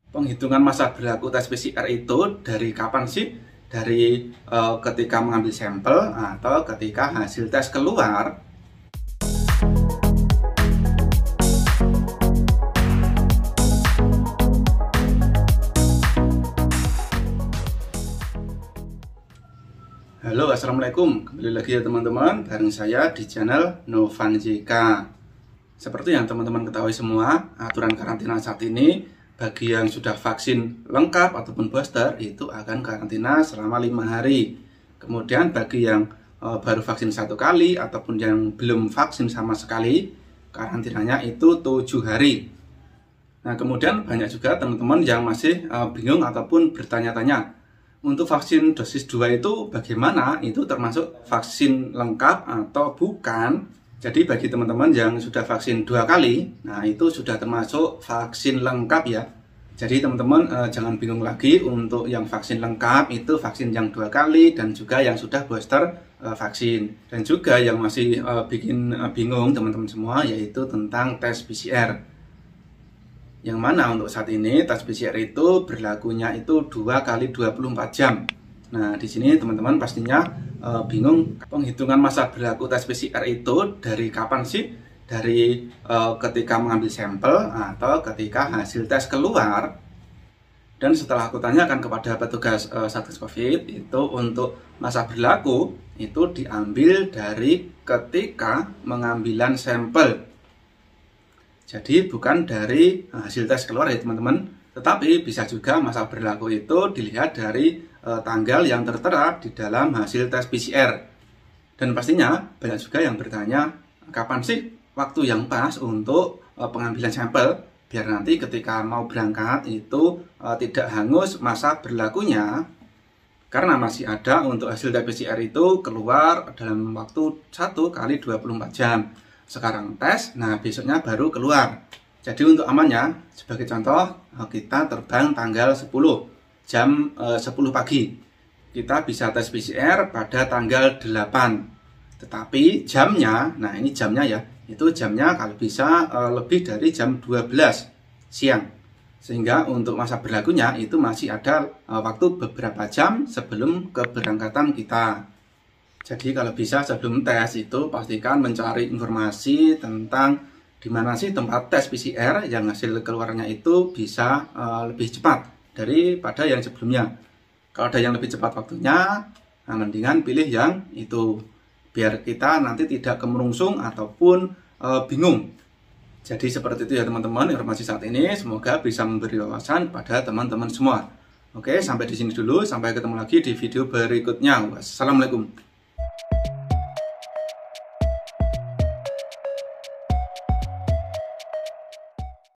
Penghitungan masa berlaku tes PCR itu dari kapan sih? Dari ketika mengambil sampel atau ketika hasil tes keluar? Halo, assalamualaikum. Kembali lagi ya teman-teman, bareng saya di channel Novan JK. Seperti yang teman-teman ketahui semua, aturan karantina saat ini bagi yang sudah vaksin lengkap ataupun booster itu akan karantina selama 5 hari. Kemudian bagi yang baru vaksin 1 kali ataupun yang belum vaksin sama sekali, karantinanya itu 7 hari. Nah, kemudian banyak juga teman-teman yang masih bingung ataupun bertanya-tanya, untuk vaksin dosis 2 itu bagaimana? Itu termasuk vaksin lengkap atau bukan? Jadi bagi teman-teman yang sudah vaksin 2 kali, nah itu sudah termasuk vaksin lengkap ya. Jadi teman-teman jangan bingung lagi, untuk yang vaksin lengkap itu vaksin yang 2 kali dan juga yang sudah booster vaksin. Dan juga yang masih bikin bingung teman-teman semua yaitu tentang tes PCR. Yang mana untuk saat ini tes PCR itu berlakunya itu 2 kali 24 jam. Nah, di sini teman-teman pastinya bingung, penghitungan masa berlaku tes PCR itu dari kapan sih? Dari ketika mengambil sampel atau ketika hasil tes keluar. Dan setelah aku tanyakan kepada petugas Satgas Covid, itu untuk masa berlaku itu diambil dari ketika mengambilan sampel. Jadi bukan dari hasil tes keluar ya teman-teman, tetapi bisa juga masa berlaku itu dilihat dari tanggal yang tertera di dalam hasil tes PCR. Dan pastinya banyak juga yang bertanya, kapan sih waktu yang pas untuk pengambilan sampel biar nanti ketika mau berangkat itu tidak hangus masa berlakunya, karena masih ada untuk hasil tes PCR itu keluar dalam waktu 1 kali 24 jam. Sekarang tes, nah besoknya baru keluar. Jadi untuk amannya, sebagai contoh, kita terbang tanggal 10 jam 10 pagi. Kita bisa tes PCR pada tanggal 8. Tetapi jamnya, nah ini jamnya ya, itu jamnya kalau bisa lebih dari jam 12 siang. Sehingga untuk masa berlakunya itu masih ada waktu beberapa jam sebelum keberangkatan kita. Jadi kalau bisa sebelum tes itu pastikan mencari informasi tentang di mana sih tempat tes PCR yang hasil keluarnya itu bisa lebih cepat daripada yang sebelumnya. Kalau ada yang lebih cepat waktunya, nah mendingan pilih yang itu biar kita nanti tidak kemerungsung ataupun bingung. Jadi seperti itu ya teman-teman informasi saat ini, semoga bisa memberi wawasan pada teman-teman semua. Oke, sampai di sini dulu, sampai ketemu lagi di video berikutnya. Wassalamualaikum.